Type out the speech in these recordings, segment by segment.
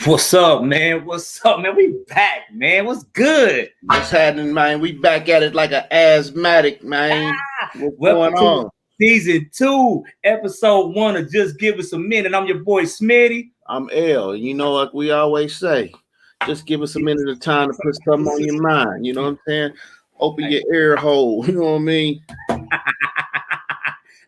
What's up, man? What's up, man? We back, man. What's good? What's happening, man? We back at it like an asthmatic, man. What's Welcome going to on? season 2, episode 1 of Just Give Us a Minute. I'm your boy Smitty. I'm L. You know what we always say. Just give us a minute of time to put something on your mind. You know what I'm saying? Open your ear hole. You know what I mean?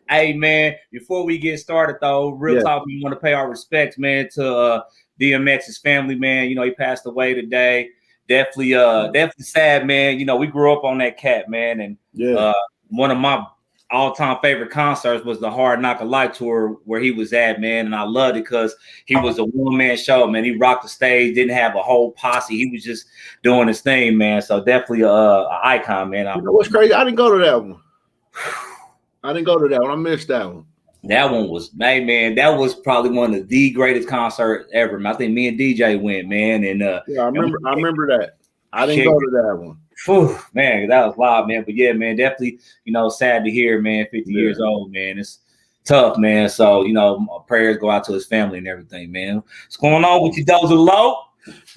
Hey, man, before we get started, though, real talk, we want to pay our respects, man, to DMX's family, man. You know, he passed away today. Definitely sad, man. You know, we grew up on that cat, man. And one of my all-time favorite concerts was the Hard Knock of Life tour where he was at, man. And I loved it because he was a one-man show, man. He rocked the stage, didn't have a whole posse. He was just doing his thing, man. So definitely an icon, man. You know what's crazy? I didn't go to that one. I missed that one. That one was, hey, man, that was probably one of the greatest concerts ever. I think me and DJ went, man. And I remember that. I didn't go to that one. Whew, man, that was loud, man. But yeah, man, definitely, you know, sad to hear, man, 50 years old, man. It's tough, man. So, you know, my prayers go out to his family and everything, man. What's going on with you, Dozer Low?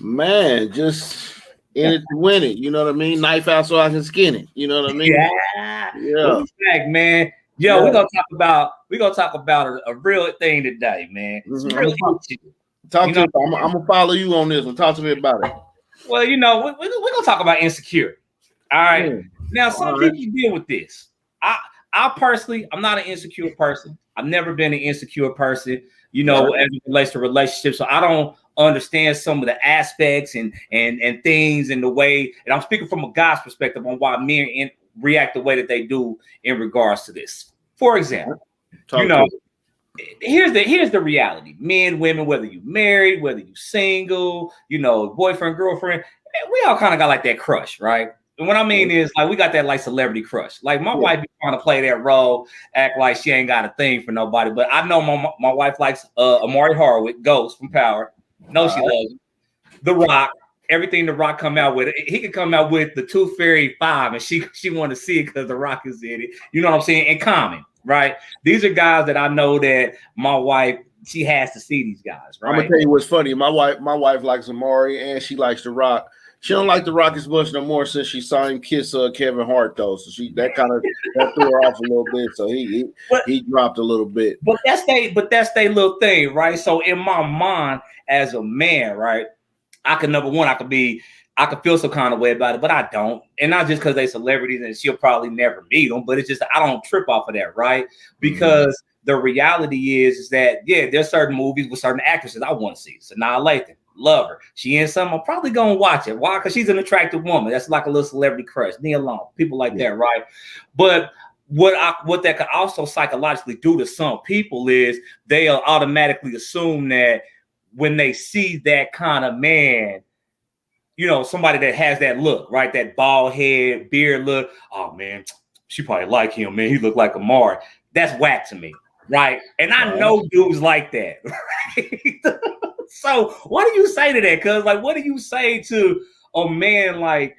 Man, just in it to win it. You know what I mean? Knife out so I can skin it. You know what I mean? Yeah. Back, man. Yo, we're gonna talk about a real thing today, man. It's real I'm gonna follow you on this one. Talk to me about it. Well, you know, we're gonna talk about insecurity. All right. Now, some people deal with this. I personally, I'm not an insecure person. I've never been an insecure person, you know, as it relates to relationships. So I don't understand some of the aspects and things and the way, and I'm speaking from a guy's perspective on why men react the way that they do in regards to this. For example, here's the reality. Men, women, whether you married, whether you single, you know, boyfriend, girlfriend, we all kind of got like that crush, right? And what I mean is, like, we got that like celebrity crush. Like my wife be trying to play that role, act like she ain't got a thing for nobody. But I know my wife likes Amari Hardwick, Ghost from Power. No, she loves him. The Rock. Everything The Rock come out with, he could come out with the Tooth Fairy 5, and she want to see it because The Rock is in it. You know what I'm saying? And Common, right? These are guys that I know that my wife, she has to see these guys, right? I'm gonna tell you what's funny. My wife likes Amari and she likes The Rock. She don't like The Rock as much no more since she saw him kiss Kevin Hart though. So that threw her off a little bit. So he dropped a little bit. But that's they little thing, right? So in my mind as a man, right? I could feel some kind of way about it, but I don't. And not just because they celebrities and she'll probably never meet them, but it's just, I don't trip off of that, right? Because the reality is that, there's certain movies with certain actresses I want to see. Sanaa Lathan, love her. She in some, I'm probably going to watch it. Why? Because she's an attractive woman. That's like a little celebrity crush. Nia Long, people like that, right? But what that could also psychologically do to some people is they'll automatically assume that when they see that kind of man, you know, somebody that has that look, right? That bald head, beard look. Oh, man, she probably like him, man. He look like Amari. That's whack to me, right? And I know dudes like that, right? So what do you say to that? Because, like, what do you say to a man, like,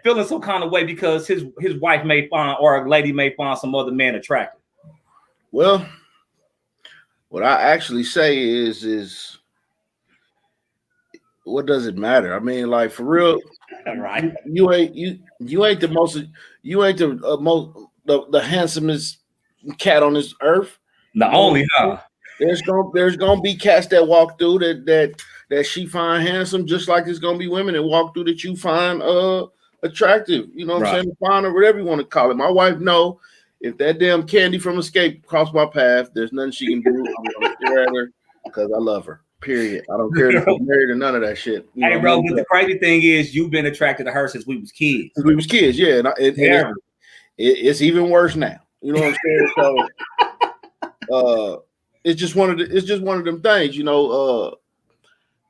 feeling some kind of way because his wife may find, or a lady may find some other man attractive? Well, what I actually say is what does it matter? I mean, like, for real, right? You ain't the the handsomest cat on this earth. Only, huh? There's gonna be cats that walk through that she find handsome, just like there's gonna be women that walk through that you find attractive. You know what I'm saying? Fine, or whatever you want to call it. My wife know if that damn Candy from Escape crossed my path, there's nothing she can do. I'm gonna stare at her because I love her. Period. I don't care if she's married or none of that shit. Hey, bro, but the crazy thing is you've been attracted to her since we was kids. Yeah. And it's even worse now. You know what I'm saying? So it's just one of them things, you know.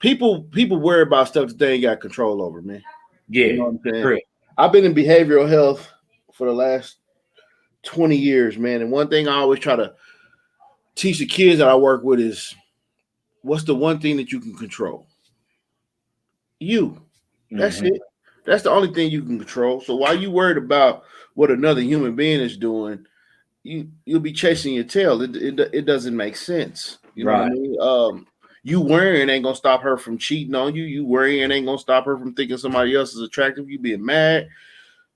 People worry about stuff that they ain't got control over, man. Yeah. You know what I'm saying? Correct. I've been in behavioral health for the last 20 years, man. And one thing I always try to teach the kids that I work with is, what's the one thing that you can control? You. That's it. That's the only thing you can control. So while you worried about what another human being is doing, you'll be chasing your tail. It doesn't make sense. You know what I mean? You worrying ain't gonna stop her from cheating on you. You worrying ain't gonna stop her from thinking somebody else is attractive. You being mad,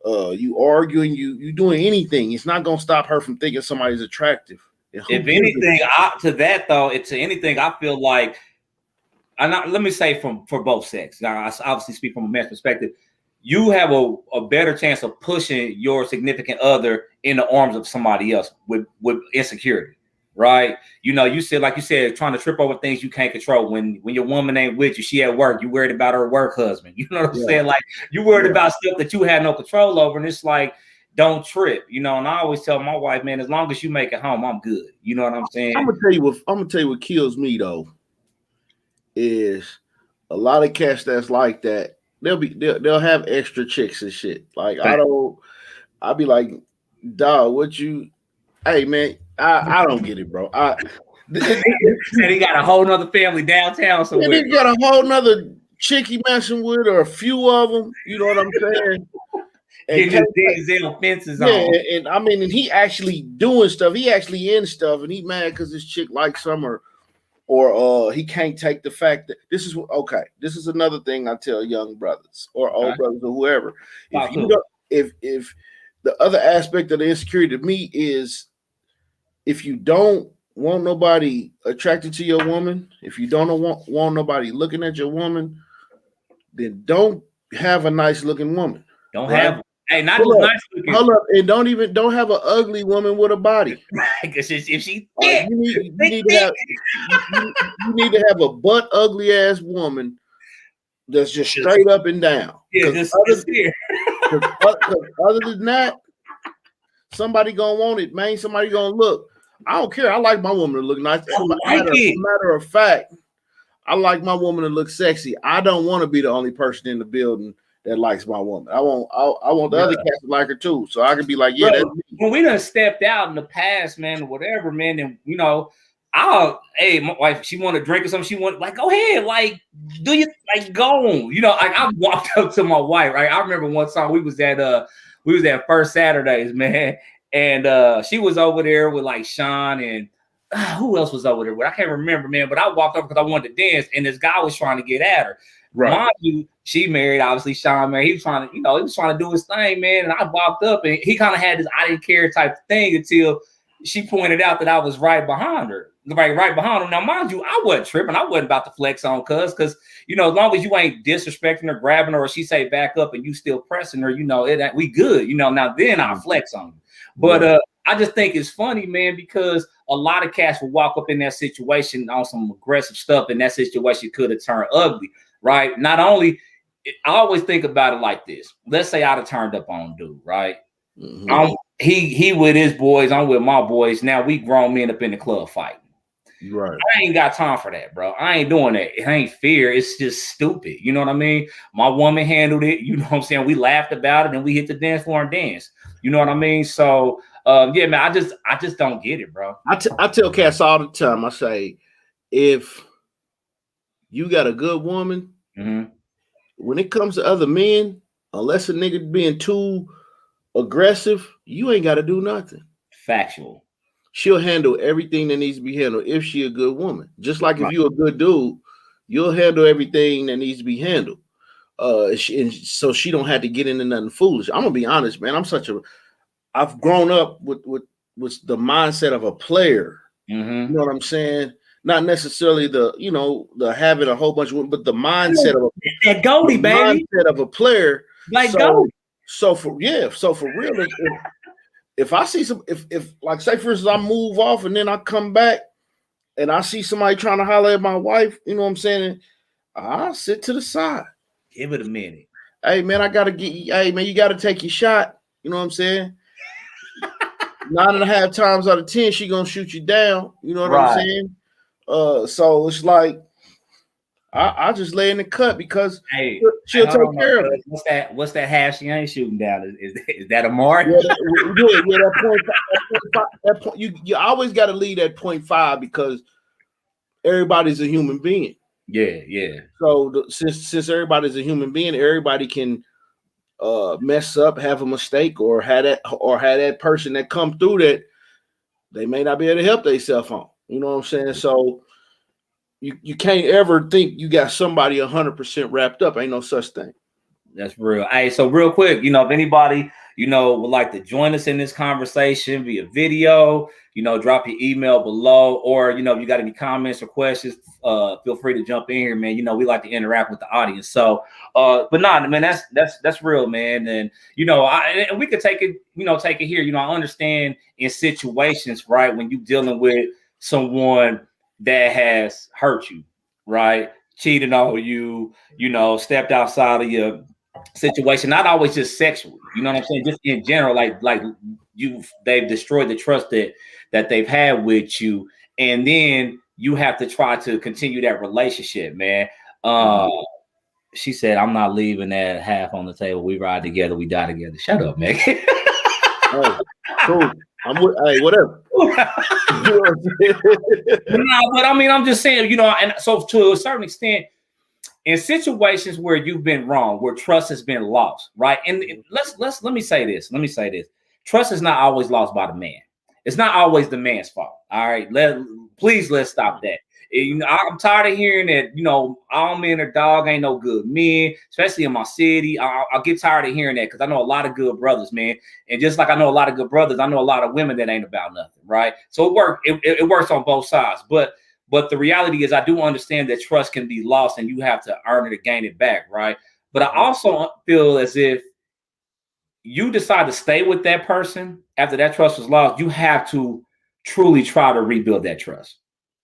you arguing, you doing anything. It's not gonna stop her from thinking somebody's attractive. If anything, to anything, I feel like, let me say for both sex. Now, I obviously speak from a man's perspective. You have a better chance of pushing your significant other in the arms of somebody else with insecurity, right? You said, like you said, trying to trip over things you can't control. When your woman ain't with you, she at work, you worried about her work husband. You know what I'm saying? Like, you worried about stuff that you had no control over, and it's like, don't trip, And I always tell my wife, man, as long as you make it home, I'm good. You know what I'm saying? I'm gonna tell you what kills me though is a lot of cats that's like that. They'll have extra chicks and shit. Like I'll be like, dog, hey man, I don't get it, bro. And he got a whole nother family downtown somewhere. He got a whole nother chick he messing with, or a few of them. You know what I'm saying? Getting his Denzel fences on. And I mean, and he actually doing stuff. He actually in stuff, and he mad because this chick likes him, or he can't take the fact that this is another thing I tell young brothers or old brothers or whoever. If the other aspect of the insecurity to me is if you don't want nobody attracted to your woman, if you don't want nobody looking at your woman, then don't have a nice looking woman. Don't have. Hey, not just nice looking. Hold up, and don't have an ugly woman with a body. Because if she, you need to have a butt ugly ass woman that's just straight up and down. Yeah, other than that, somebody gonna want it, man. Somebody gonna look. I don't care. I like my woman to look nice. Matter of fact, I like my woman to look sexy. I don't want to be the only person in the building that likes my woman. I want the other cats to like her too. So I can be like, yeah. Bro, when we done stepped out in the past, man, or whatever, man, and my wife, she want to drink or something. She want, like, go ahead, like, do you like go on? Like I walked up to my wife, right? I remember one time we was at First Saturdays, man, and she was over there with like Sean and who else was over there with? I can't remember, man. But I walked up because I wanted to dance, and this guy was trying to get at her. Right. Mind you, she married, obviously, Sean married. He was trying to do his thing, man. And I walked up, and he kind of had this I didn't care type of thing until she pointed out that I was right behind her. Right behind him. Now, mind you, I wasn't tripping. I wasn't about to flex on because as long as you ain't disrespecting her, grabbing her, or she say back up and you still pressing her, we good. Now then I'll flex on you. But I just think it's funny, man, because a lot of cats will walk up in that situation on some aggressive stuff, and that situation could have turned ugly, right? Not only, I always think about it like this. Let's say I'd have turned up on dude, right? Mm-hmm. He with his boys, I'm with my boys. Now we grown men up in the club fighting. Right. I ain't got time for that, bro. I ain't doing that. It ain't fair. It's just stupid. You know what I mean? My woman handled it. You know what I'm saying? We laughed about it and we hit the dance floor and danced. You know what I mean? So yeah, man, I just don't get it, bro. I tell cats all the time. I say, if you got a good woman, mm-hmm. when it comes to other men, unless a nigga being too aggressive, you ain't got to do nothing. Factual. She'll handle everything that needs to be handled if she a good woman. Just like if you're a good dude, you'll handle everything that needs to be handled. And so she don't have to get into nothing foolish. I'm gonna be honest, man. I've grown up with the mindset of a player. Mm-hmm. You know what I'm saying? Not necessarily the having a whole bunch of, but the mindset of that Goldie, baby. Mindset of a player. Like Goldie. So for real, if I see if like say for instance I move off and then I come back and I see somebody trying to holler at my wife, you know what I'm saying? I'll sit to the side. Give it a minute. Hey man, you gotta take your shot. You know what I'm saying? 9.5 times out of 10, she gonna shoot you down. You know what I'm saying? So it's like I just lay in the cut because she'll take care of it. What's that half she ain't shooting down? Is that a mark? Yeah, that point, you always got to leave at 0.5 because everybody's a human being. Yeah. So since everybody's a human being, everybody can mess up, have a mistake, or have that person that come through that they may not be able to help themselves on. You know what I'm saying? So you can't ever think you got somebody 100% wrapped up. Ain't no such thing. That's real. Hey, so real quick, if anybody, would like to join us in this conversation via video, drop your email below, or, if you got any comments or questions, feel free to jump in here, man. We like to interact with the audience. So, but nah, man, that's real, man. And, and we could take it here. I understand in situations, right, when you dealing with someone that has hurt you, right, cheated on you, stepped outside of your situation, not always just sexually, you know what I'm saying, just in general, like they've destroyed the trust that they've had with you, and then you have to try to continue that relationship, man. She said, I'm not leaving that half on the table. We ride together, we die together. Shut up, man. Oh, cool. Hey, whatever. Nah, but I mean, I'm just saying, and so to a certain extent, in situations where you've been wrong, where trust has been lost, right? And let me say this. Trust is not always lost by the man. It's not always the man's fault. All right. Let's stop that. I'm tired of hearing that, all men are dog, ain't no good men, especially in my city. I'll get tired of hearing that because I know a lot of good brothers, man. And just like I know a lot of good brothers, I know a lot of women that ain't about nothing, right? So it works on both sides. But the reality is I do understand that trust can be lost and you have to earn it or gain it back, right? But I also feel as if you decide to stay with that person after that trust was lost, you have to truly try to rebuild that trust.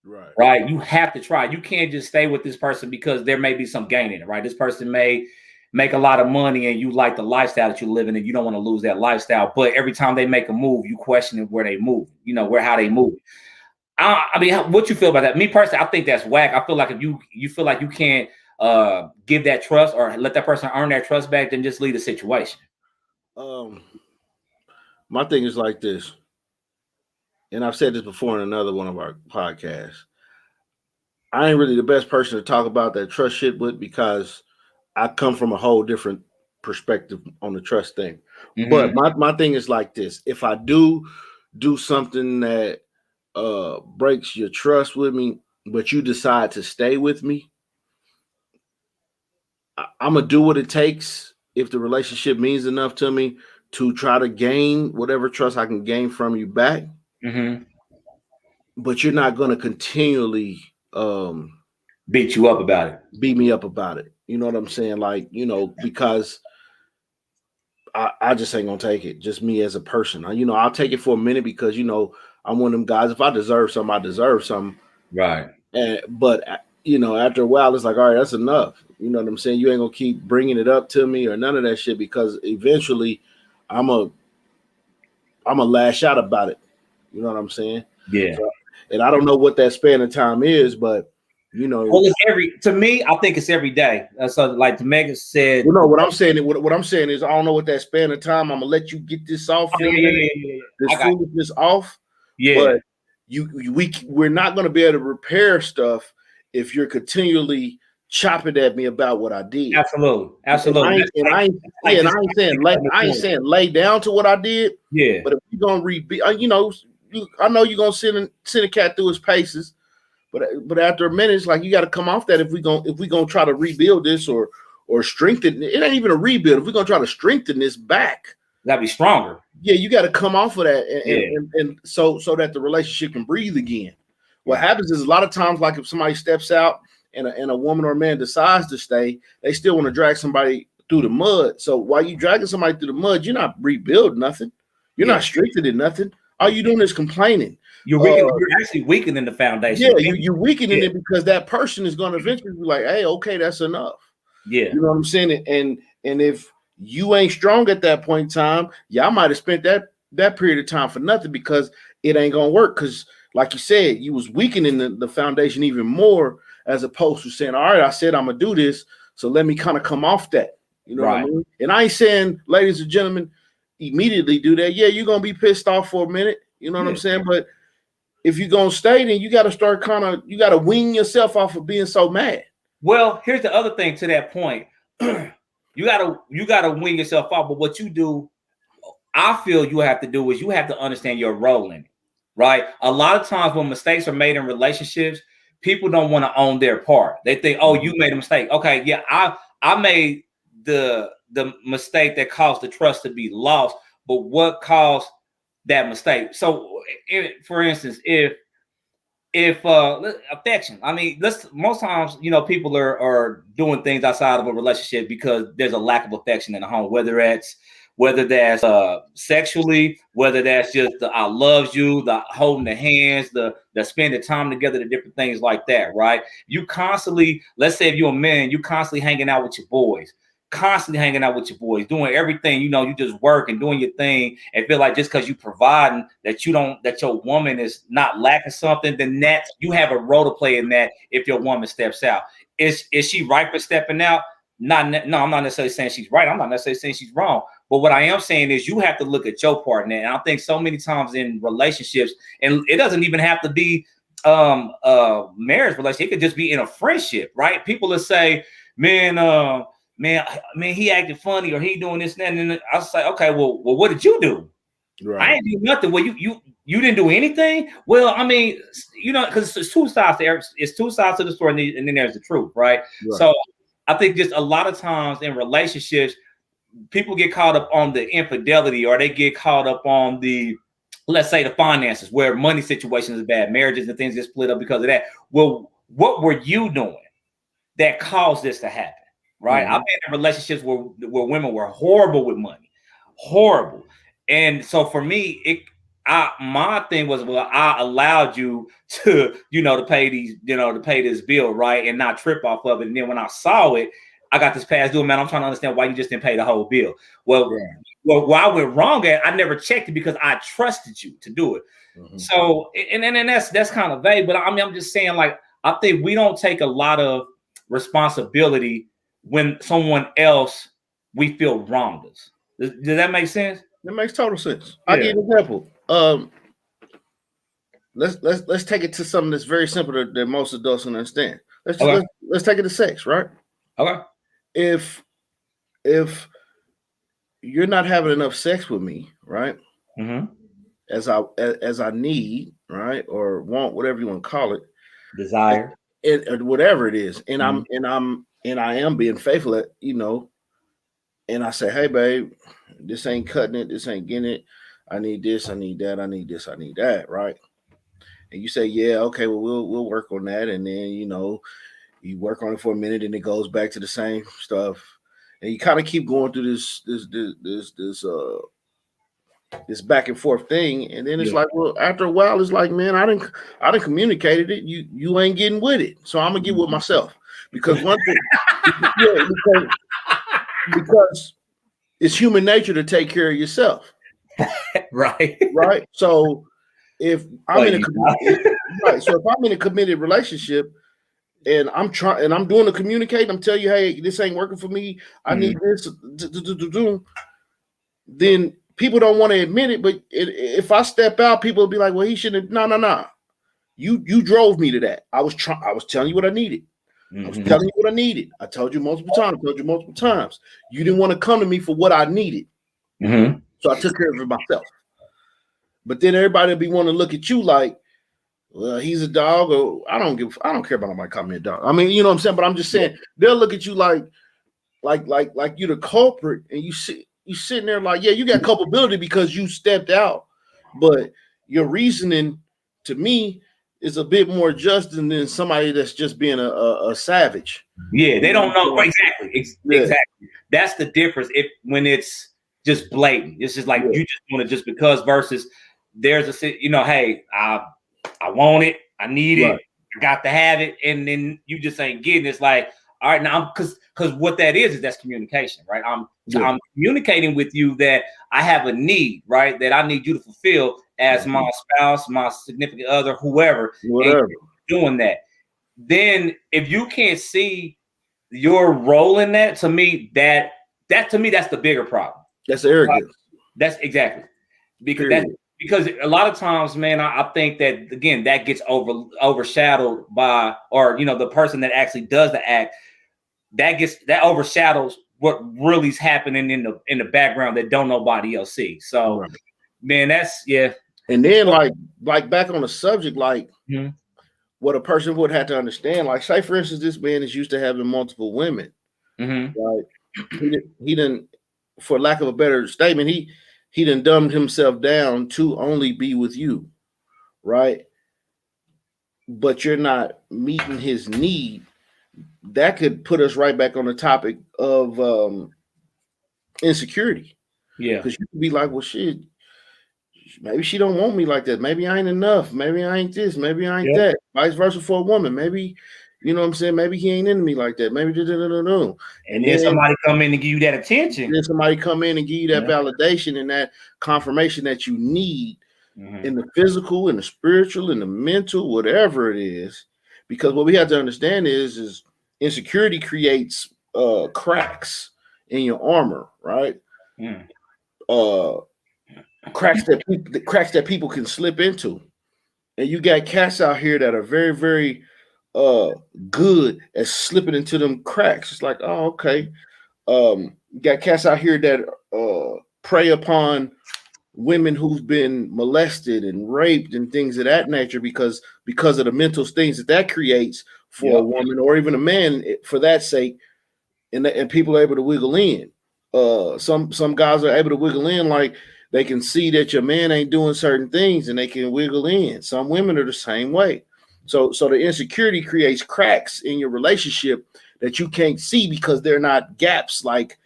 Right. You have to try. You can't just stay with this person because there may be some gain in it, right? This person may make a lot of money and you like the lifestyle that you're living and you don't want to lose that lifestyle. But every time they make a move, you question where they move, how they move. I mean, what you feel about that? Me personally, I think that's whack. I feel like if you feel like you can't give that trust or let that person earn that trust back, then just leave the situation. My thing is like this, and I've said this before in another one of our podcasts. I ain't really the best person to talk about that trust shit with because I come from a whole different perspective on the trust thing. Mm-hmm. But my thing is like this. If I do something that breaks your trust with me, but you decide to stay with me, I'm gonna do what it takes if the relationship means enough to me to try to gain whatever trust I can gain from you back. Mm-hmm. But you're not gonna continually beat you up about it. Beat me up about it. You know what I'm saying? Like, because I just ain't gonna take it. Just me as a person. I'll take it for a minute because I'm one of them guys. If I deserve something, I deserve something. Right. But after a while, it's like, all right, that's enough. You know what I'm saying? You ain't gonna keep bringing it up to me or none of that shit because eventually, I'm a lash out about it. You know what I'm saying? Yeah. So, and I don't know what that span of time is, but well, it's to me, I think it's every day. So, like Megan said, what I'm saying. What I'm saying is, I don't know what that span of time. I'm gonna let you get this off. This foolishness off. Yeah. But we're not gonna be able to repair stuff if you're continually chopping at me about what I did. Absolutely. I ain't saying lay down to what I did. Yeah. But if you're gonna rebuild, I know you're gonna send a cat through his paces. But after a minute, it's like you got to come off that if we gonna try to rebuild this or strengthen it. Ain't even a rebuild. If we're gonna try to strengthen this back, gotta be stronger. Yeah, you got to come off of that, and so that the relationship can breathe again. What happens is a lot of times, like if somebody steps out and a woman or a man decides to stay, they still want to drag somebody through the mud. So while you dragging somebody through the mud, you're not rebuilding nothing. You're not strengthening nothing. All you're doing is complaining. You're actually weakening the foundation. Yeah, you're weakening it because that person is going to eventually be like, hey, okay, that's enough. Yeah. You know what I'm saying? And if you ain't strong at that point in time, y'all might have spent that period of time for nothing because it ain't going to work. Because like you said, you was weakening the foundation even more as opposed to saying, all right, I said I'm going to do this, so let me kind of come off that. You know what I mean? And I ain't saying, ladies and gentlemen, immediately do that. Yeah, you're going to be pissed off for a minute. You know what I'm saying? But if you're going to stay, then you got to start you got to wean yourself off of being so mad. Well, here's the other thing to that point. You gotta wean yourself off. But what you do, I feel you have to do is you have to understand your role in it, right? A lot of times when mistakes are made in relationships, people don't want to own their part. They think, oh, you made a mistake. Okay, yeah, I made the mistake that caused the trust to be lost, but what caused that mistake? So, for instance, if affection, I mean, most times, you know, people are doing things outside of a relationship because there's a lack of affection in the home, whether that's sexually, whether that's just the I love you, the holding the hands, the spending time together, the different things like that, right? You constantly, let's say if you're a man, you constantly hanging out with your boys, doing everything, you know, you just work and doing your thing and feel like just because you providing that your woman is not lacking something, then that you have a role to play in that if your woman steps out. Is she right for stepping out? No, I'm not necessarily saying she's right. I'm not necessarily saying she's wrong. But what I am saying is you have to look at your partner. And I think so many times in relationships, and it doesn't even have to be a marriage relationship. It could just be in a friendship, right? People will say, man, he acted funny or he doing this and that. And I was like, okay, well, what did you do? Right. I ain't do nothing. Well, you didn't do anything. Well, I mean, you know, because it's two sides to the story, and then there's the truth, right? So I think just a lot of times in relationships, people get caught up on the infidelity, or they get caught up on the, let's say, the finances, where money situations is bad, marriages and things get split up because of that. Well, what were you doing that caused this to happen? Right. I've been in relationships where women were horrible with money, horrible. And so for me, my thing was, well, I allowed you to, you know, to pay this bill, right, and not trip off of it. And then when I saw it, I got this past due, man. I'm trying to understand why you just didn't pay the whole bill. Well, where I went wrong at, I never checked it because I trusted you to do it. So, and that's kind of vague, but I mean, I'm just saying, like, I think we don't take a lot of responsibility when someone else we feel wronged us. Does that make sense? That makes total sense. I'll give you an example. Let's take it to something that's very simple that most adults understand. Let's take it to sex, right? Okay. If you're not having enough sex with me, right? As I need, right, or want, whatever you want to call it, desire, or whatever it is, and I am being faithful at, you know, and I say, hey, babe, this ain't cutting it. This ain't getting it. I need this. I need that. I need this. I need that. Right. And you say, yeah, okay, well, we'll work on that. And then, you know, you work on it for a minute and it goes back to the same stuff. And you kind of keep going through this back and forth thing. And then it's like, well, after a while, it's like, man, I didn't communicated it. You ain't getting with it. So I'm gonna get with myself. Because one thing, because it's human nature to take care of yourself. Right. So if I'm in a committed relationship and I'm doing the communicate, I'm telling you, hey, this ain't working for me. I need this. Then people don't want to admit it, but if I step out, people will be like, well, he shouldn't. No. You drove me to that. I was telling you what I needed. I was telling you what I needed. I told you multiple times. You didn't want to come to me for what I needed. So I took care of it myself. But then everybody will be wanting to look at you like, well, he's a dog, or I don't care about nobody calling me a dog. I mean, you know what I'm saying? But I'm just saying they'll look at you like you're the culprit, and you sitting there like, yeah, you got culpability because you stepped out, but your reasoning to me is a bit more just than somebody that's just being a savage. Yeah, they don't know exactly. That's the difference. When it's just blatant, it's just like you just want it just because. Versus there's hey, I want it, I need it, I got to have it, and then you just ain't getting it. It's like, all right, now because what that is that's communication, right? I'm communicating with you that I have a need, right? That I need you to fulfill as my spouse, my significant other, whatever. Doing that. Then if you can't see your role in that, to me, that's the bigger problem. That's arrogance. Right? That's exactly because a lot of times, man, I think that again that gets overshadowed by, or the person that actually does the act, that overshadows what really is happening in the background that don't nobody else see. So, man, that's And then like back on the subject, like what a person would have to understand, like say for instance, this man is used to having multiple women, right? He didn't, for lack of a better statement, he done dumbed himself down to only be with you, right? But you're not meeting his need. That could put us right back on the topic of insecurity. Yeah. Because you could be like, well, shit, maybe she don't want me like that. Maybe I ain't enough. Maybe I ain't this. Maybe I ain't that. Vice versa for a woman. Maybe, you know what I'm saying? Maybe he ain't into me like that. Maybe no. And then somebody come in and give you that attention. Then somebody come in and give you that validation and that confirmation that you need in the physical, in the spiritual, in the mental, whatever it is. Because what we have to understand is insecurity creates cracks in your armor, right? Cracks that people can slip into. And you got cats out here that are very, very good at slipping into them cracks. It's like, oh, okay. You got cats out here that prey upon women who've been molested and raped and things of that nature because of the mental things that creates for a woman or even a man for that sake, and people are able to wiggle in. Some guys are able to wiggle in, like they can see that your man ain't doing certain things and they can wiggle in. Some women are the same way. So the insecurity creates cracks in your relationship that you can't see because they're not gaps like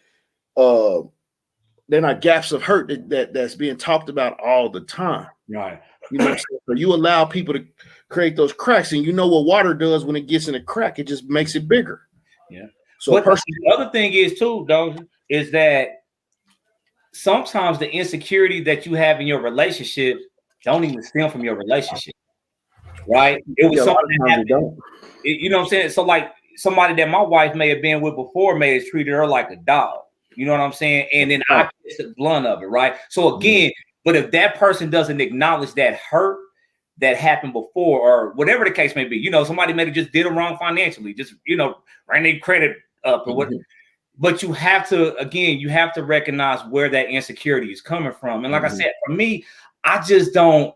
they're not gaps of hurt that's being talked about all the time. Right. You know what I'm saying? So you allow people to create those cracks, and you know what water does when it gets in a crack, it just makes it bigger. Yeah. So but the other thing is too, though, is that sometimes the insecurity that you have in your relationship don't even stem from your relationship. Right? It was something that happened. You know what I'm saying? So like somebody that my wife may have been with before may have treated her like a dog. You know what I'm saying? And then I get the blunt of it, right? So again, but if that person doesn't acknowledge that hurt that happened before, or whatever the case may be, you know, somebody may have just did it wrong financially, just, you know, ran their credit up or what. But you have to, again, you have to recognize where that insecurity is coming from. And like I said, for me, I just don't,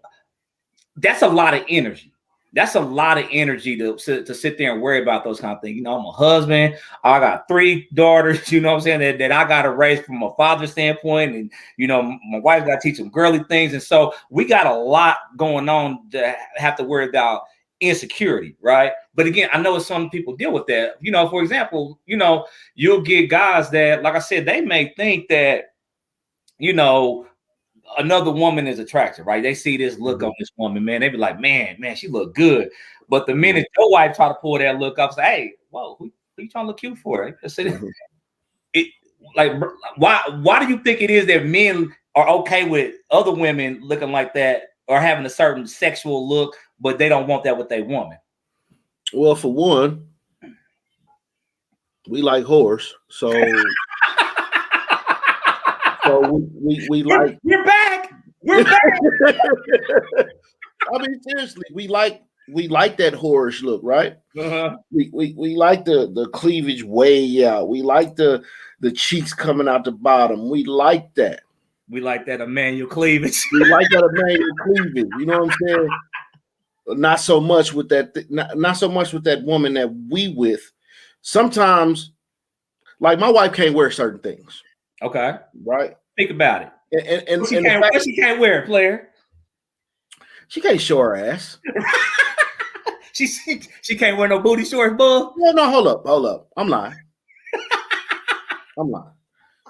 that's a lot of energy. That's a lot of energy to sit there and worry about those kind of things. You know, I'm a husband. I got 3 daughters, you know what I'm saying, that I got to raise from a father's standpoint. And, you know, my wife got to teach them girly things. And so we got a lot going on to have to worry about insecurity, right? But again, I know some people deal with that. You know, for example, you know, you'll get guys that, like I said, they may think that, you know, another woman is attractive, right? They see this look on this woman, man. They be like, man, she look good. But the minute your wife try to pull that look up, say, hey, whoa, who you trying to look cute for? Like, why do you think it is that men are okay with other women looking like that or having a certain sexual look, but they don't want that with their woman? Well, for one, we like horse, so we like. We're back. We're back. I mean, seriously, we like that whorish look, right? We like the cleavage way out. We like the cheeks coming out the bottom. We like that. We like that Emmanuel cleavage. We like that Emmanuel cleavage. You know what I'm saying? Not so much with that. Not so much with that woman that we with. Sometimes, like my wife can't wear certain things. Okay. Right. Think about it. And she can't wear it, player. She can't show her ass. she can't wear no booty shorts, bull. No, hold up. I'm lying.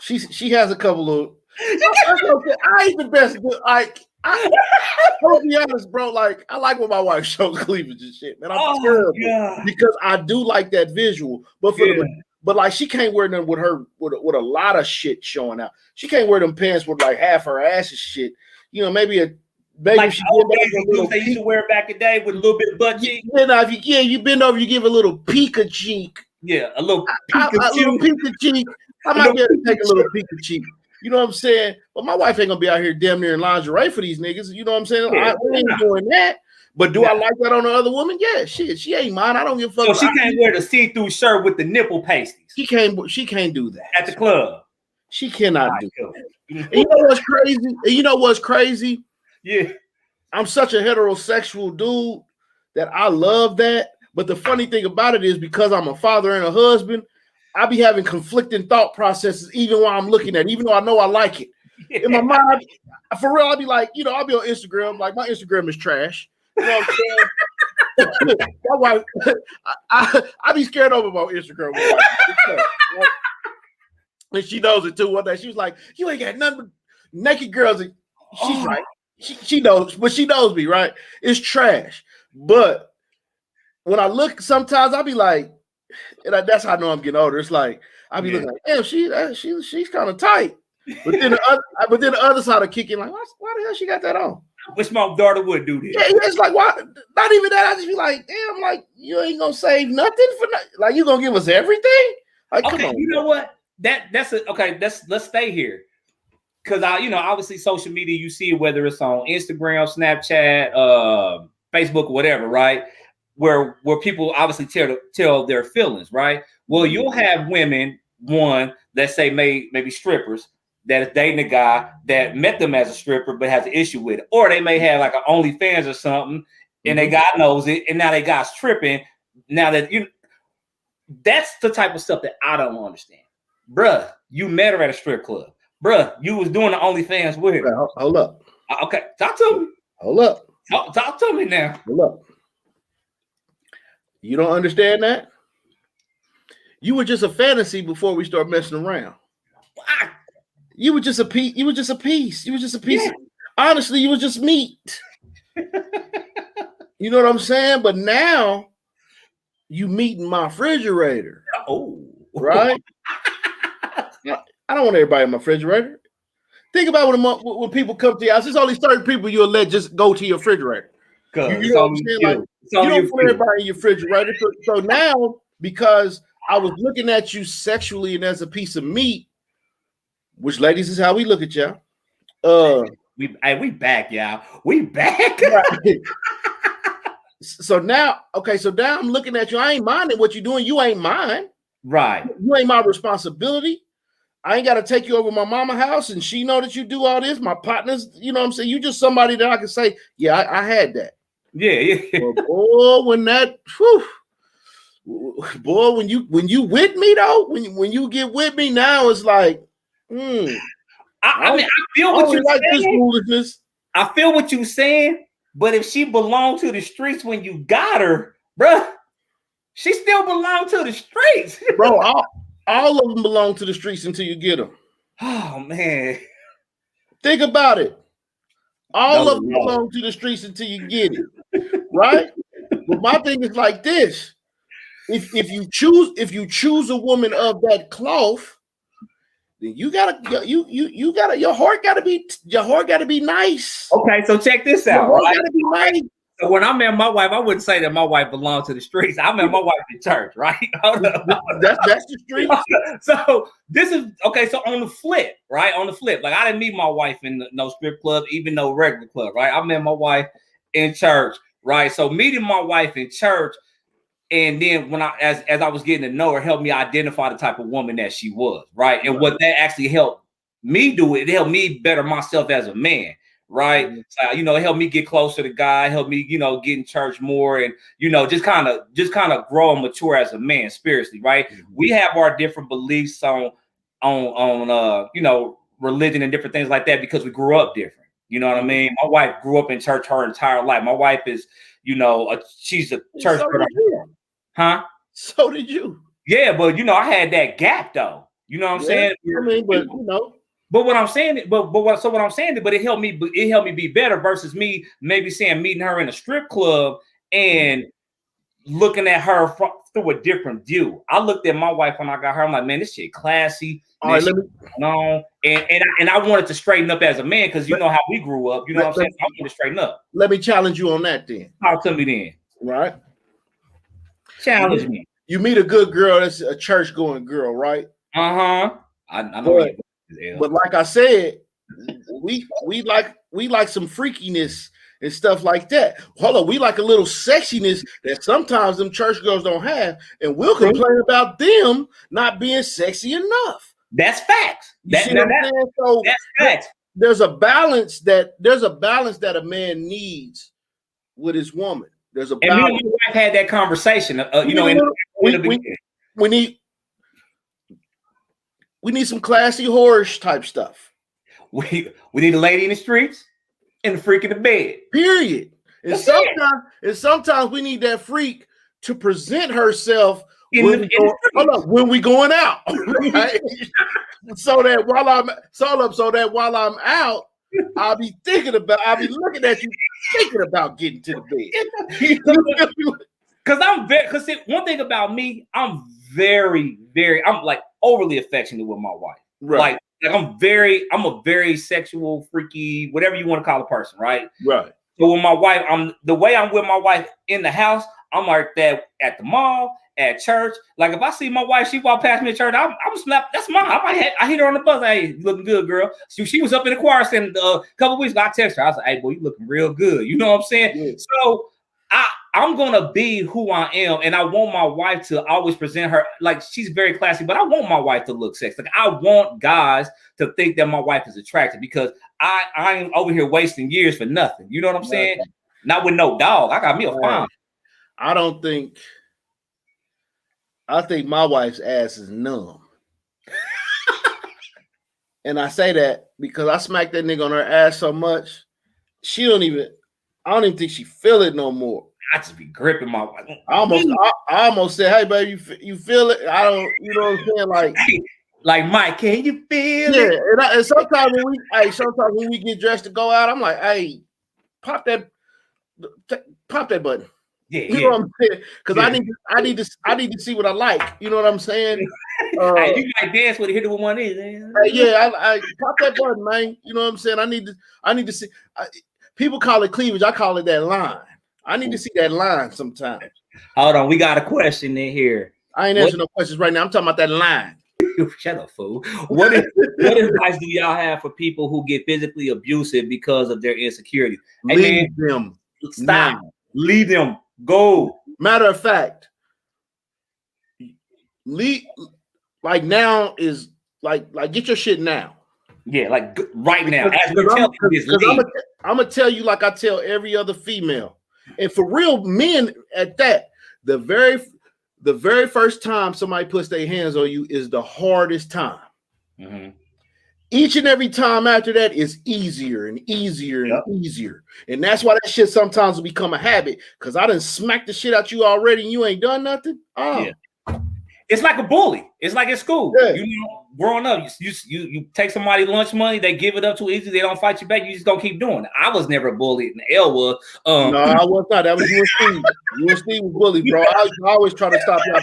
She has a couple of. I ain't the best. I'll be honest, bro. Like I like when my wife shows cleavage and shit, man. I'm terrible because I do like that visual, but but like she can't wear them with a lot of shit showing out. She can't wear them pants with like half her ass and shit. You know, maybe like she used to wear back in the day with a little bit of butt cheek. Yeah, you bend over, you give a little peek of cheek. Yeah, a little peek of cheek. I might be able to take a little peek of cheek. You know what I'm saying? But my wife ain't gonna be out here damn near in lingerie for these niggas. You know what I'm saying? I ain't doing that. But do I like that on the other woman? Yeah, shit. She ain't mine. I don't give a fuck. So she can't wear the see-through shirt with the nipple pasties. She can't do that. At the club. She cannot do that. And you know what's crazy? Yeah. I'm such a heterosexual dude that I love that. But the funny thing about it is because I'm a father and a husband, I be having conflicting thought processes even while I'm looking at it, even though I know I like it. In my mind, for real, I'll be like, I'll be on Instagram. Like my Instagram is trash. You know what I'm saying? My wife, I be scared over my Instagram. And she knows it too. One day she was like, "You ain't got nothing but naked girls." And she's right. She knows, but she knows me, right? It's trash. But when I look, sometimes I'll be like, and that's how I know I'm getting older. It's like I'll be looking like, damn, she's kind of tight. But then the other side of kicking, like, why the hell she got that on? I wish my daughter would do this. Yeah, it's like, why? Not even that. I just be like, damn, like you ain't gonna save nothing for like you gonna give us everything? Like, okay, come on, you know what? That's it. Okay, let's stay here. Cause obviously social media, you see it whether it's on Instagram, Snapchat, Facebook, or whatever, right? Where people obviously tell their feelings, right? Well, you'll have women, let's say maybe strippers, that is dating a guy that met them as a stripper but has an issue with it. Or they may have like an OnlyFans or something, and they guy knows it, and now they guy's tripping. Now that that's the type of stuff that I don't understand. Bruh, you met her at a strip club. Bruh, you was doing the OnlyFans with her. Hold up. Okay, talk to me. Hold up. Talk to me now. Hold up. You don't understand that? You were just a fantasy before we start messing around. What? You were just a piece. You were just a piece. You were just a piece. Yeah. Honestly, you was just meat. You know what I'm saying? But now you meat in my refrigerator. Oh, right. I don't want everybody in my refrigerator. Think about when people come to your house. There's only certain people you'll let just go to your refrigerator. You know what I'm saying? Like, you don't put everybody in your refrigerator. So now, because I was looking at you sexually and as a piece of meat, which, ladies, is how we look at y'all. We back, y'all. We back. Right. So now I'm looking at you. I ain't minding what you're doing. You ain't mine. Right. You ain't my responsibility. I ain't got to take you over my mama house and she know that you do all this. My partners, you know what I'm saying? You just somebody that I can say, yeah, I had that. Yeah. But boy, when you with me though, when you get with me now, it's like, I feel what you're like saying. This foolishness. I feel what you're saying, but if she belonged to the streets when you got her, bruh, she still belonged to the streets. Bro, all of them belong to the streets until you get them. Oh, man. Think about it. All of them belong to the streets until you get it. Right? But my thing is like this. If you choose a woman of that cloth, then your heart gotta be nice. Okay, so check this out. Your heart gotta be nice. So when I met my wife, I wouldn't say that my wife belonged to the streets. I met my wife in church, right? That's the street. So this is okay. So on the flip, right? On the flip, like I didn't meet my wife in no strip club, even no regular club, right? I met my wife in church, right? So meeting my wife in church, and then when as I was getting to know her, helped me identify the type of woman that she was, right? And what that actually helped me do, it helped me better myself as a man. Right. So, it helped me get closer to God, helped me, get in church more and, just kind of grow and mature as a man spiritually. Right. We have our different beliefs on religion and different things like that because we grew up different. You know what I mean? My wife grew up in church her entire life. My wife is, she's a church. Huh? So did you. Yeah. But, I had that gap, though. You know what I'm saying? I mean, but, But what I'm saying, but it helped me be better versus me maybe meeting her in a strip club and looking at her through a different view. I looked at my wife when I got her. I'm like, man, this shit classy. All right, and I wanted to straighten up as a man because you know how we grew up. You know what I'm saying? I wanted to straighten up. Let me challenge you on that then. Talk to me then. Right? Challenge me. You meet a good girl that's a church going girl, right? I know. But like I said, we like some freakiness and stuff like that. Hold on, we like a little sexiness that sometimes them church girls don't have, and we'll complain about them not being sexy enough. That's facts. That's facts. There's a balance that a man needs with his woman. There's a and me and my wife had that conversation. You know, we need some classy horror type stuff. We need a lady in the streets and a freak in the bed. Period. And sometimes we need that freak to present herself when we going out. Right? so that while I'm out, I'll be looking at you thinking about getting to the bed. Because one thing about me, I'm I'm like overly affectionate with my wife. Right. Like I'm a very sexual, freaky, whatever you want to call a person, right? Right. So with my wife, the way I'm with my wife in the house, I'm like that at the mall, at church. Like if I see my wife, she walk past me at church, I'm slap. That's mine. I hit her on the bus. Hey, you looking good, girl. She was up in the choir stand a couple weeks ago. I text her. I was like, hey, boy, you looking real good. You know what I'm saying? Yeah. So I'm gonna be who I am, and I want my wife to always present her like she's very classy, but I want my wife to look sexy. Like I want guys to think that my wife is attractive because I ain't over here wasting years for nothing. You know what I'm saying? Not with no dog. I got me a fine. I think my wife's ass is numb. And I say that because I smacked that nigga on her ass so much, I don't even think she feel it no more. I just be gripping my wife. I almost said, hey, baby, you feel it? I don't, you know what I'm saying? Like Mike, can you feel it? Yeah, and sometimes when we get dressed to go out, I'm like, hey, pop that button. Yeah, you know what I'm saying? Because I need to see what I like. You know what I'm saying? You might dance with it, hit it with one of these. I pop that button, man. You know what I'm saying? I need to see. People call it cleavage. I call it that line. I need to see that line sometimes. Hold on, we got a question in here. I ain't answering no questions right now. I'm talking about that line. Shut up, fool. What advice do y'all have for people who get physically abusive because of their insecurity? Leave them. Stop. Now. Leave them. Go. Matter of fact, like now is like get your shit now. Yeah, like right now. I'm gonna tell you like I tell every other female, and for real men at that, the very first time somebody puts their hands on you is the hardest time. Mm-hmm. Each and every time after that is easier and easier and easier. And that's why that shit sometimes will become a habit. Because I done smacked the shit out you already and you ain't done nothing. Oh. Yeah. It's like a bully. It's like at school. Yeah. You know, growing up, you take somebody lunch money, they give it up too easy, they don't fight you back, you just don't keep doing it. I was never a bully, and L was. No, I was not. That was you and Steve. You and Steve was bullies, bro. I used to always try to stop y'all.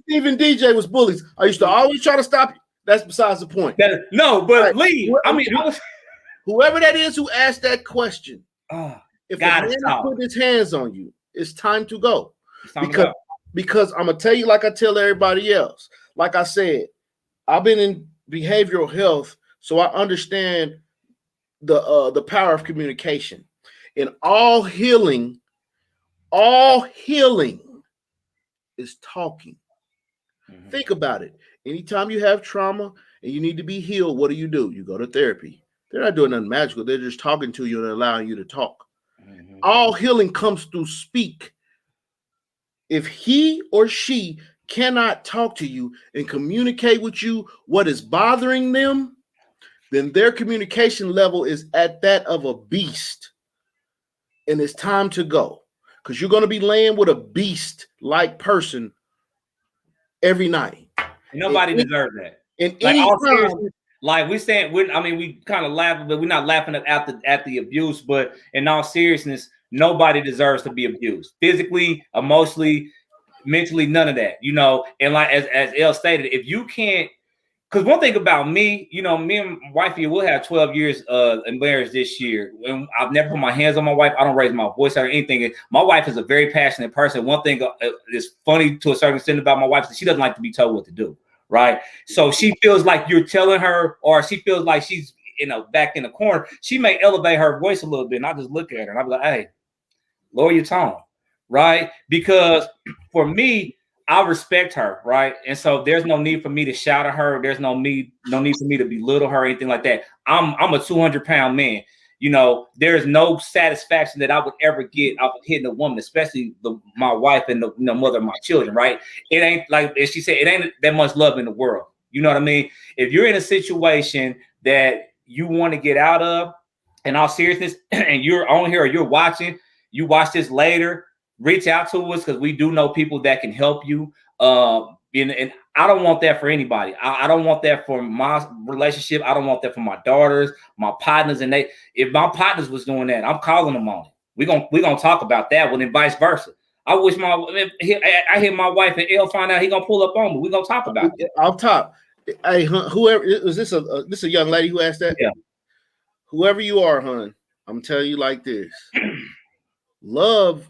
Steve and DJ was bullies. I used to always try to stop you. That's besides the point. Lee, whoever that is who asked that question, if a man put his hands on you, it's time to go. Because I'm gonna tell you, like I tell everybody else. Like I said, I've been in behavioral health, so I understand the power of communication. And all healing is talking. Mm-hmm. Think about it. Anytime you have trauma and you need to be healed, what do? You go to therapy. They're not doing nothing magical. They're just talking to you and allowing you to talk. Mm-hmm. All healing comes through speak. If he or she cannot talk to you and communicate with you what is bothering them, then their communication level is at that of a beast. And it's time to go. Because you're going to be laying with a beast-like person every night. Nobody deserves that. And we kind of laugh, but we're not laughing at the abuse. But in all seriousness, nobody deserves to be abused. Physically, emotionally, mentally, none of that. You know, and like as El stated, if you can't, because one thing about me, you know, me and my wifey, we'll have 12 years in marriage this year. And I've never put my hands on my wife. I don't raise my voice or anything. My wife is a very passionate person. One thing is funny to a certain extent about my wife is she doesn't like to be told what to do. Right. So she feels like you're telling her, or she feels like she's, back in the corner. She may elevate her voice a little bit. And I just look at her and I'll be like, hey, lower your tone. Right. Because for me, I respect her. Right. And so there's no need for me to shout at her. There's no need for me to belittle her or anything like that. I'm a 200-pound man. you know, there's no satisfaction that I would ever get out of hitting a woman, especially my wife and the mother of my children, right? It ain't like, as she said, it ain't that much love in the world. You know what I mean? If you're in a situation that you want to get out of, in all seriousness, and you're on here or you're watching, you watch this later, reach out to us because we do know people that can help you. And I don't want that for anybody. I don't want that for my relationship. I don't want that for my daughters, my partners. And if my partners was doing that, I'm calling them on it. We're gonna talk about that one and vice versa. I wish I hear my wife and Elle find out he gonna pull up on me. We're gonna talk about it. Off top. Hey, whoever is this a young lady who asked that? Yeah. Whoever you are, hon, I'm telling you like this. Love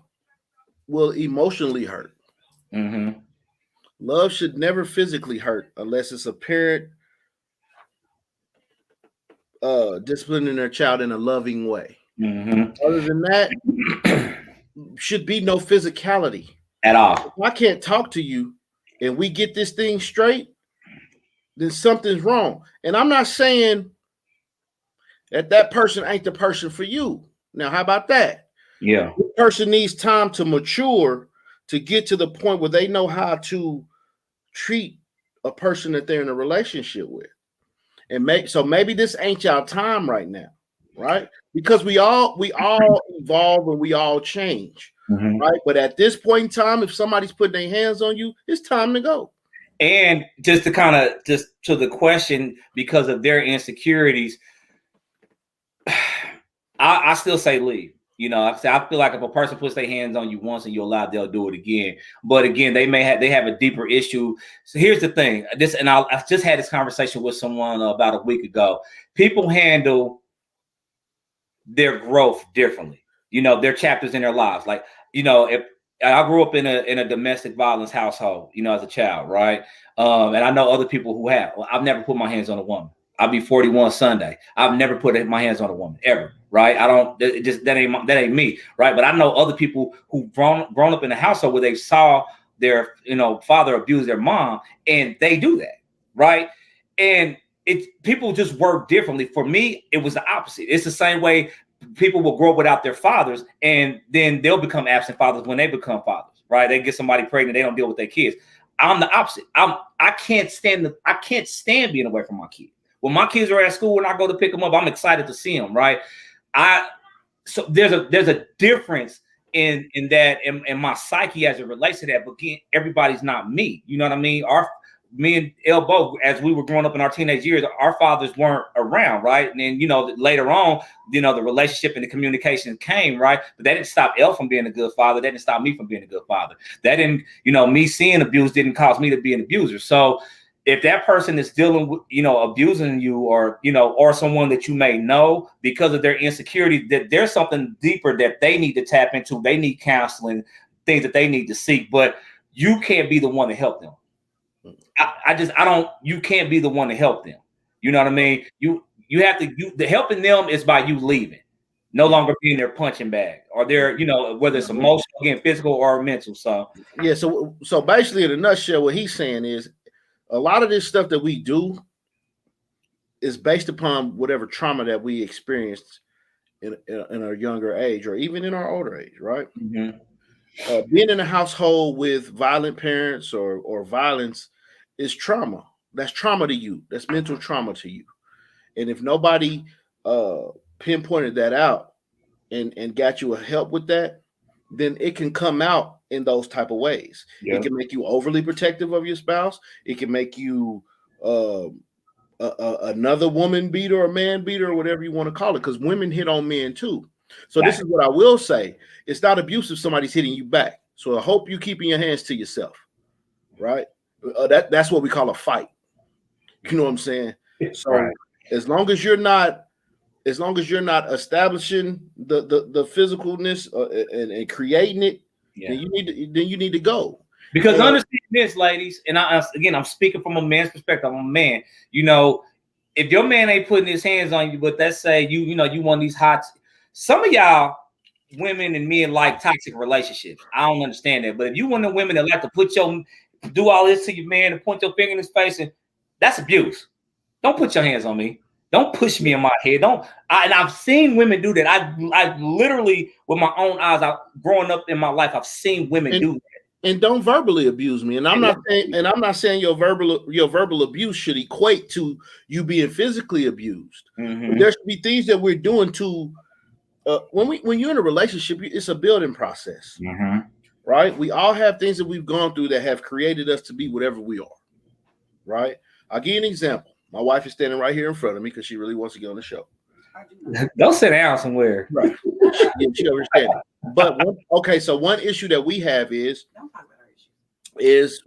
will emotionally hurt. Mm-hmm. Love should never physically hurt unless it's a parent disciplining their child in a loving way. Mm-hmm. Other than that, should be no physicality at all. If I can't talk to you and we get this thing straight, then something's wrong. And I'm not saying that person ain't the person for you. Now, how about that? Yeah. The person needs time to mature to get to the point where they know how to treat a person that they're in a relationship with. And maybe this ain't y'all time right now, right? Because we all evolve and we all change, right? But at this point in time, if somebody's putting their hands on you, it's time to go. And just to the question, because of their insecurities, I still say leave. You know, I feel like if a person puts their hands on you once and you're allowed, they'll do it again. But again, they have a deeper issue. So here's the thing. I just had this conversation with someone about a week ago. People handle their growth differently. You know, their chapters in their lives. Like, you know, if I grew up in a domestic violence household, you know, as a child, right? And I know other people who have. Well, I've never put my hands on a woman. I'll be 41 Sunday. I've never put my hands on a woman ever, right? I don't. That ain't me, right? But I know other people who've grown up in a household where they saw their father abuse their mom, and they do that, right? And people just work differently. For me, it was the opposite. It's the same way people will grow up without their fathers, and then they'll become absent fathers when they become fathers, right? They get somebody pregnant, they don't deal with their kids. I'm the opposite. I can't stand being away from my kids. When my kids are at school and I go to pick them up, I'm excited to see them, right? So there's a difference in that in my psyche as it relates to that. But again, everybody's not me. You know what I mean? Me and Elbow, as we were growing up in our teenage years, our fathers weren't around, right? And then, later on, the relationship and the communication came, right? But that didn't stop El from being a good father. That didn't stop me from being a good father. That didn't, me seeing abuse didn't cause me to be an abuser. So if that person is dealing with, abusing you or someone that you may know because of their insecurity, that there's something deeper that they need to tap into. They need counseling, things that they need to seek, but you can't be the one to help them. You can't be the one to help them. You know what I mean? You have to, the helping them is by you leaving, no longer being their punching bag or their, whether it's emotional, again, physical or mental. So, yeah. So basically in a nutshell, what he's saying is a lot of this stuff that we do is based upon whatever trauma that we experienced in our younger age or even in our older age, right? Mm-hmm. Being in a household with violent parents or violence is trauma. That's trauma to you. That's mental trauma to you. And if nobody pinpointed that out and got you a help with that, then it can come out in those type of ways. Yeah. It can make you overly protective of your spouse. It can make you another woman beater or man beater or whatever you want to call it, because women hit on men too. So This is what I will say. It's not abuse if somebody's hitting you back. So I hope you keeping your hands to yourself, right? That's what we call a fight. You know what I'm saying? So right. as long as you're not establishing the physicalness and creating it, yeah. then you need to go. Because understand this, ladies, and I'm speaking from a man's perspective. I'm a man. If your man ain't putting his hands on you, but let's say you want these hot. Some of y'all women and men like toxic relationships. I don't understand that. But if you want the women that like to do all this to your man and point your finger in his face, and that's abuse. Don't put your hands on me. Don't push me in my head. And I've seen women do that. I literally, with my own eyes, growing up in my life, I've seen women do that. And don't verbally abuse me. And I'm not saying your verbal abuse should equate to you being physically abused. Mm-hmm. There should be things that we're doing to when you're in a relationship, it's a building process. Mm-hmm. Right? We all have things that we've gone through that have created us to be whatever we are. Right? I'll give you an example. My wife is standing right here in front of me because she really wants to get on the show. Don't sit down somewhere. Right. She understands. But so one issue that we have is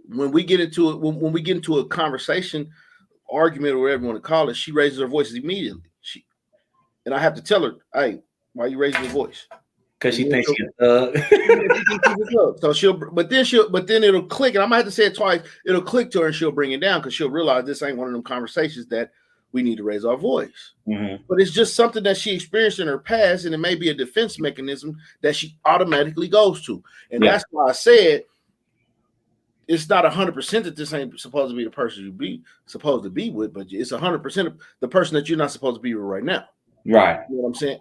when we get into it, when we get into a conversation, argument, or whatever you want to call it, she raises her voice immediately. And I have to tell her, hey, why are you raising your voice? Because she thinks she's so but then it'll click, and I might have to say it twice. It'll click to her, and she'll bring it down because she'll realize this ain't one of them conversations that we need to raise our voice. Mm-hmm. But it's just something that she experienced in her past, and it may be a defense mechanism that she automatically goes to. And that's why I said it's not 100% that this ain't supposed to be the person you supposed to be with, but it's 100% the person that you're not supposed to be with right now. Right. You know what I'm saying?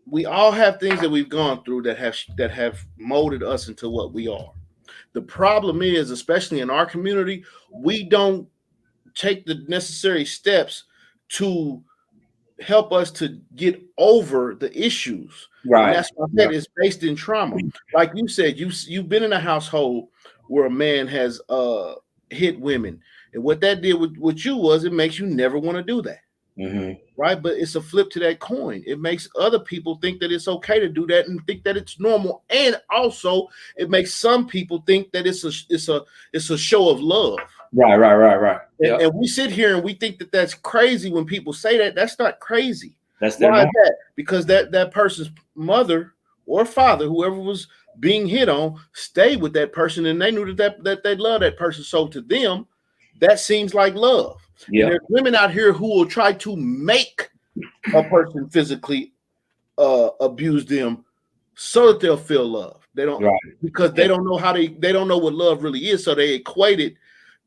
We all have things that we've gone through that have molded us into what we are. The problem is, especially in our community, we don't take the necessary steps to help us to get over the issues. Right. And that's why I said it's based in trauma. Like you said, you've been in a household where a man has hit women, and what that did with you was it makes you never want to do that. Mm-hmm. Right, but it's a flip to that coin. It makes other people think that it's okay to do that and think that it's normal, and also it makes some people think that it's a show of love. Right. Yep. And we sit here and we think that that's crazy when people say that. That's not crazy. That's why is that? Because that person's mother or father, whoever was being hit on, stayed with that person, and they knew that they loved that person. So to them, that seems like love. Yeah. There's women out here who will try to make a person physically abuse them so that they'll feel love. They don't because they don't know they don't know what love really is. So they equate it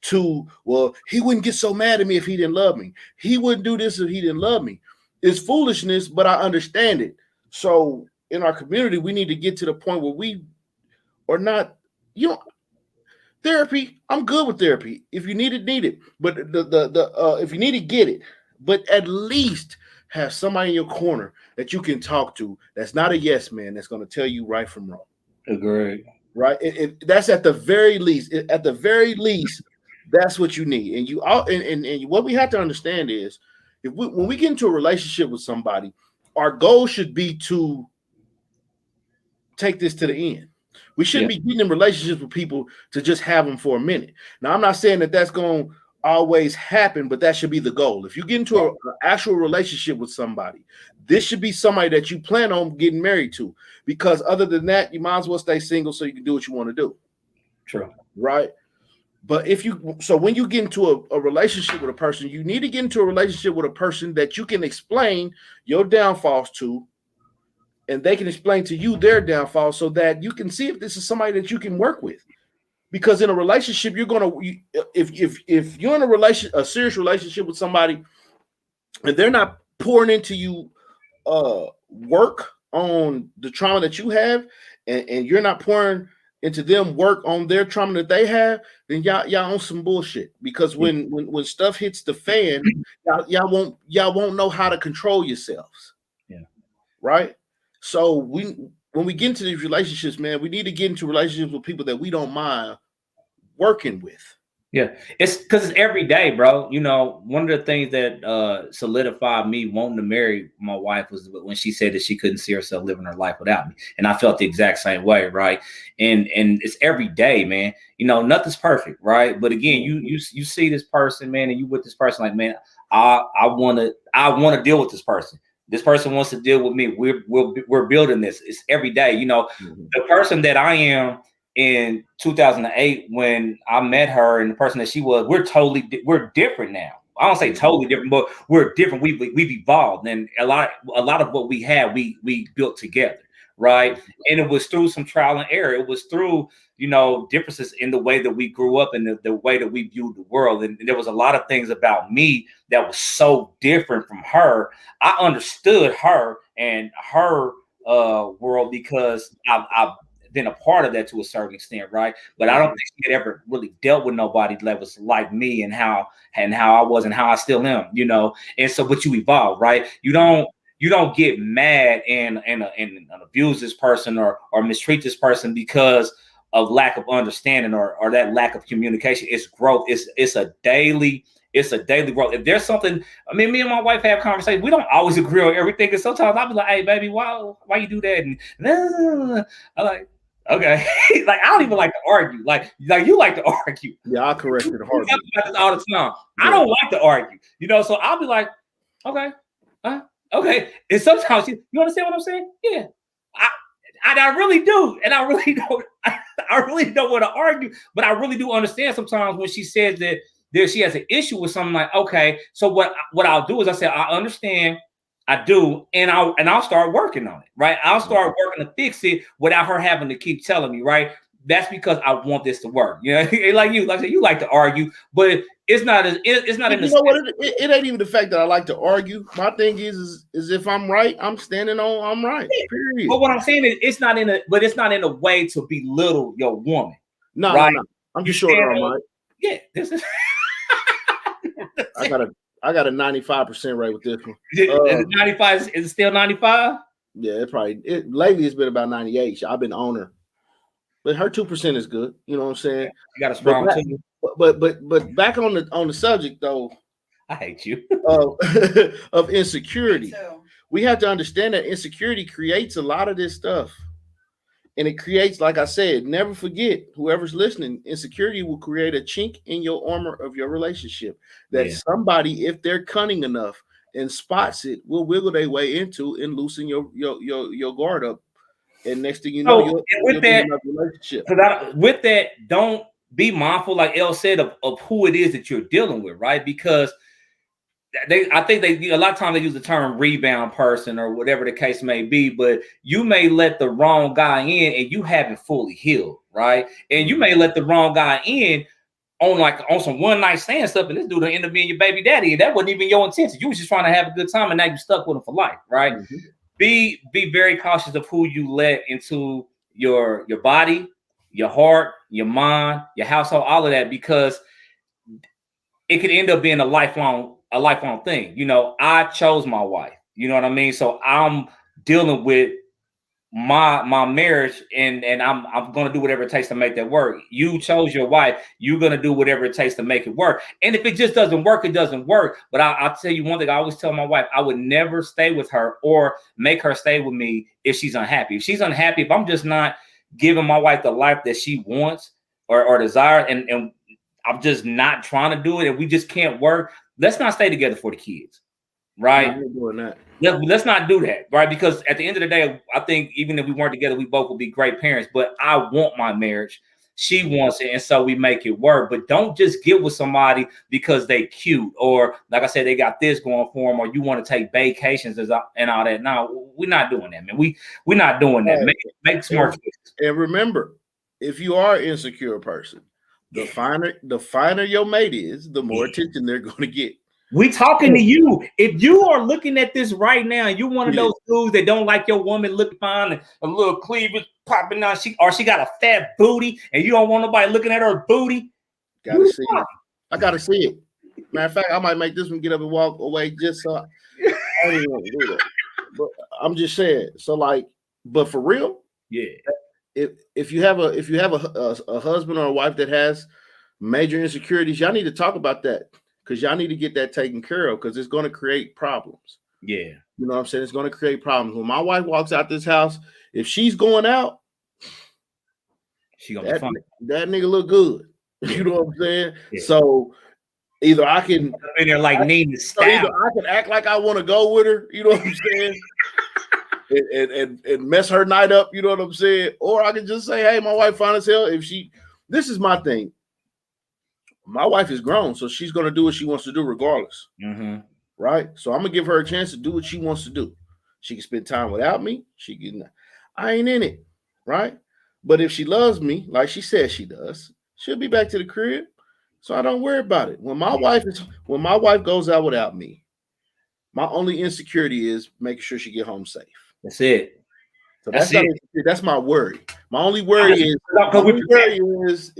to, well, he wouldn't get so mad at me if he didn't love me. He wouldn't do this if he didn't love me. It's foolishness, but I understand it. So in our community, we need to get to the point where we are not, therapy, I'm good with therapy. If you need it, need it. But if you need it, get it. But at least have somebody in your corner that you can talk to that's not a yes man that's going to tell you right from wrong. Agreed. Right? That's at the very least. At the very least, that's what you need. And you all and what we have to understand is when we get into a relationship with somebody, our goal should be to take this to the end. We shouldn't be getting in relationships with people to just have them for a minute. Now, I'm not saying that that's going to always happen, but that should be the goal. If you get into an actual relationship with somebody, this should be somebody that you plan on getting married to. Because other than that, you might as well stay single so you can do what you want to do. True. Right? But when you get into a relationship with a person, you need to get into a relationship with a person that you can explain your downfalls to, and they can explain to you their downfall so that you can see if this is somebody that you can work with. Because in a relationship, if you're in a serious relationship with somebody, and they're not pouring into you work on the trauma that you have, and you're not pouring into them work on their trauma that they have, then y'all on some bullshit. Because when stuff hits the fan, y'all won't know how to control yourselves. Yeah. Right? So when we get into these relationships, man, we need to get into relationships with people that we don't mind working with. Yeah, it's because it's every day, bro. One of the things that solidified me wanting to marry my wife was when she said that she couldn't see herself living her life without me, and I felt the exact same way, right? And it's every day, man. Nothing's perfect, right? But again, you see this person, man, and you with this person, like, man, I want to deal with this person. This person wants to deal with me. We're building this. It's every day. The person that I am in 2008 when I met her and the person that she was, we're different now. I don't say totally different, but we're different. We've evolved, and a lot of what we had, we built together. right? And it was through some trial and error. It was through, differences in the way that we grew up and the way that we viewed the world. And there was a lot of things about me that was so different from her. I understood her and her world because I've been a part of that to a certain extent, right? But I don't think she had ever really dealt with nobody that was like me and how I was and how I still am, And so, but you evolve, right? You don't get mad and abuse this person or mistreat this person because of lack of understanding or that lack of communication. It's growth. It's a daily growth. If there's something, me and my wife have conversations. We don't always agree on everything. And sometimes I'll be like, "Hey, baby, why you do that?" And I'm like, okay. Like, I don't even like to argue. Like you like to argue. Yeah, I'll correct it hard. All the time. Yeah. I don't like to argue. So I'll be like, okay, okay. And sometimes you understand what I'm saying? Yeah. I really do, and I really don't. I really don't want to argue, but I really do understand sometimes when she says that she has an issue with something. Like, okay, so what I'll do is I say I understand, I do, and I'll start working on it. Right, I'll start working to fix it without her having to keep telling me. Right, that's because I want this to work. Like I said, you like to argue, but it's not in the. You know what? It ain't even the fact that I like to argue. My thing is if I'm right, I'm standing on I'm right. Period. But what I'm saying is it's not in a way to belittle your woman. No, right? No. I'm just sure I'm right. Yeah, this is. I got a 95% rate with this one. Is it 95? Is it still 95? Yeah, lately it's been about 98. I've been on her. But her 2% is good. You know what I'm saying? You got a strong team. But back on the subject though. I hate you. Of insecurity. We have to understand that insecurity creates a lot of this stuff. And it creates, like I said, never forget, whoever's listening, insecurity will create a chink in your armor of your relationship that somebody, if they're cunning enough and spots it, will wiggle their way into and loosen your guard up. And next thing you know, you'll be in a relationship. With that, don't be mindful, like Elle said, of who it is that you're dealing with, right? Because I think a lot of times they use the term rebound person or whatever the case may be, but you may let the wrong guy in and you haven't fully healed, right? And you may let the wrong guy in on some one night stand stuff, and this dude will end up being your baby daddy, and that wasn't even your intention. You was just trying to have a good time, and now you're stuck with him for life, right? Mm-hmm. Be very cautious of who you let into your body, your heart, your mind, your household, all of that, because it could end up being a lifelong thing. I chose my wife. You know what I mean? So I'm dealing with my marriage, and I'm gonna do whatever it takes to make that work. You chose your wife, you're gonna do whatever it takes to make it work. And if it just doesn't work, it doesn't work. But I'll tell you one thing, I always tell my wife, I would never stay with her or make her stay with me if she's unhappy. If she's unhappy, if I'm just not giving my wife the life that she wants or desires, and I'm just not trying to do it, and we just can't work, let's not stay together for the kids. Right? I'm doing that. Let's not do that, right? Because at the end of the day, I think even if we weren't together, we both would be great parents. But I want my marriage. She wants it, and so we make it work. But don't just get with somebody because they cute, or like I said, they got this going for them, or you want to take vacations and all that. No, we're not doing that, man. We're not doing that. Make smart choices. And remember, if you are an insecure person, the finer your mate is, the more attention they're going to get. We talking to you. If you are looking at this right now, you're one of those dudes that don't like your woman looking fine and a little cleavage popping out, she got a fat booty, and you don't want nobody looking at her booty. Gotta see it. I gotta see it. Matter of fact, I might make this one get up and walk away just so I don't even want to do that. But I'm just saying. So but for real, If you have a husband or a wife that has major insecurities, y'all need to talk about that. Because y'all need to get that taken care of, because it's going to create problems. Yeah. You know what I'm saying? It's going to create problems. When my wife walks out this house, if she's going out, she gonna be fun. That nigga look good. You know what I'm saying? Yeah. So either I can in there like Nina style. Either I can act like I want to go with her, you know what I'm saying? and mess her night up, you know what I'm saying? Or I can just say, hey, my wife fine as hell. This is my thing. My wife is grown, so she's going to do what she wants to do regardless. Mm-hmm. Right? So I'm going to give her a chance to do what she wants to do. She can spend time without me. I ain't in it, right? But if she loves me, like she says she does, she'll be back to the crib. So I don't worry about it. When my wife goes out without me, my only insecurity is making sure she get home safe. That's it. So that's my worry. My only worry is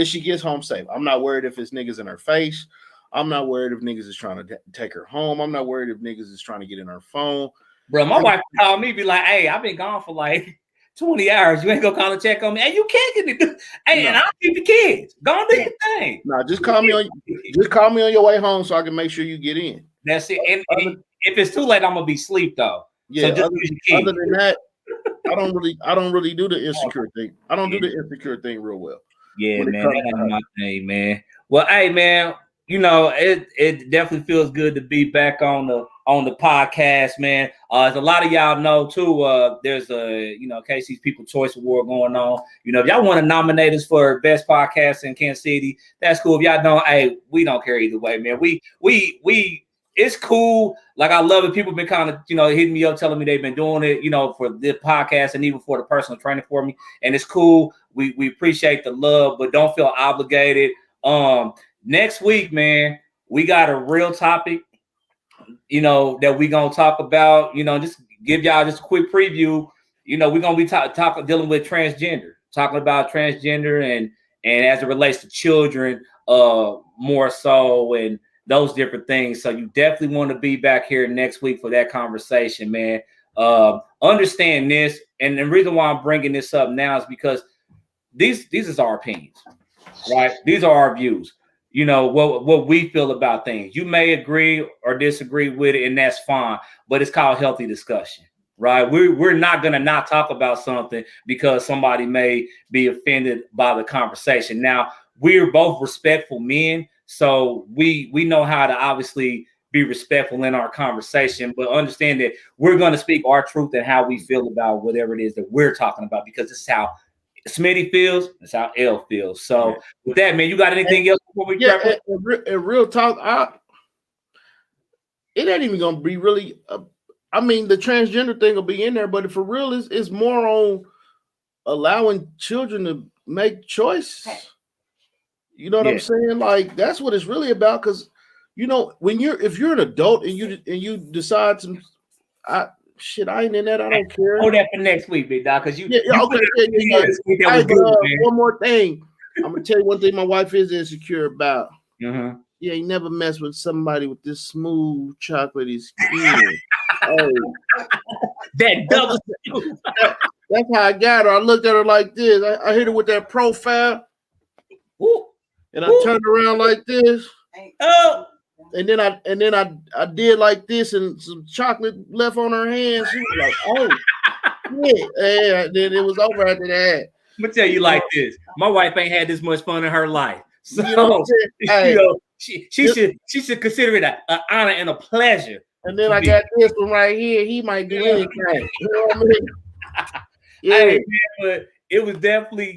she gets home safe. I'm not worried if it's niggas in her face. I'm not worried if niggas is trying to take her home. I'm not worried if niggas is trying to get in her phone. Bro, my wife called me, be like, "Hey, I've been gone for like 20 hours. You ain't gonna call and check on me. Hey, you can't get it. Hey, and I'll keep the kids. Go and do your thing. No, just call me on your way home so I can make sure you get in. That's it. And if it's too late, I'm gonna be asleep though. Yeah. So other than that, I don't really do the insecure thing. I don't do the insecure thing real well. Yeah, man. That ain't my thing, man. Well, hey, man, you know, it definitely feels good to be back on the podcast, man. As a lot of y'all know too, there's a Casey's People Choice Award going on. You know, if y'all want to nominate us for best podcast in Kansas City, that's cool. If y'all don't, hey, we don't care either way, man. We it's cool. Like, I love it. People have been kind of, hitting me up, telling me they've been doing it, for the podcast and even for the personal training for me. And it's cool. We appreciate the love, but don't feel obligated. Next week, man, we got a real topic, that we're going to talk about, just give y'all just a quick preview. We're going to be dealing with talking about transgender and as it relates to children, more so, and those different things. So you definitely want to be back here next week for that conversation, man. Understand this. And the reason why I'm bringing this up now is because these is our opinions, right? These are our views. What we feel about things. You may agree or disagree with it, and that's fine, but it's called healthy discussion, right? We're not going to not talk about something because somebody may be offended by the conversation. Now, we're both respectful men, so we know how to obviously be respectful in our conversation, but understand that we're going to speak our truth and how we feel about whatever it is that we're talking about, because this is how Smitty feels, that's how L feels. So with that, man, you got anything else before we wrap up? Real talk, it ain't even gonna be really. I mean, the transgender thing will be in there, but for real, it's more on allowing children to make choices. You know what I'm saying? Like, that's what it's really about. Because if you're an adult and you decide to, I ain't in that. I don't care. Hold that for next week, big dog. Because one more thing. I'm gonna tell you one thing. My wife is insecure about. Mm-hmm. You ain't never messed with somebody with this smooth chocolatey skin. Oh, that double. That's how I got her. I looked at her like this. I hit her with that profile. Ooh. And I turned around like this. Oh. And then I did like this, and some chocolate left on her hands. She was like, "Oh, yeah." Then it was over after that. I'm gonna tell you like this: my wife ain't had this much fun in her life, so she should consider it an honor and a pleasure. And then I got this one right here. He might do anything. You know what I mean? Yeah, hey, man, but it was definitely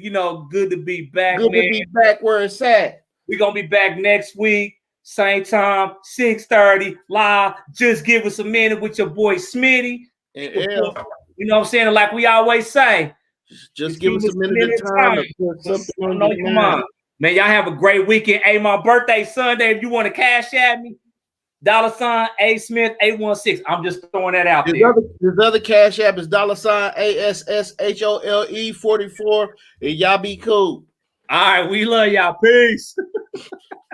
good to be back. Good to be back where it's at. We're gonna be back next week. Same time, 6:30 live. Just give us a minute with your boy Smitty. And you know what I'm saying? Like we always say, just give us a minute of time to put something on your mind. Man, y'all have a great weekend. Hey, my birthday Sunday. If you want to cash at me, $A Smith 816. I'm just throwing that out there. His other cash app is $ASSHOLE 44. And y'all be cool. All right, we love y'all. Peace.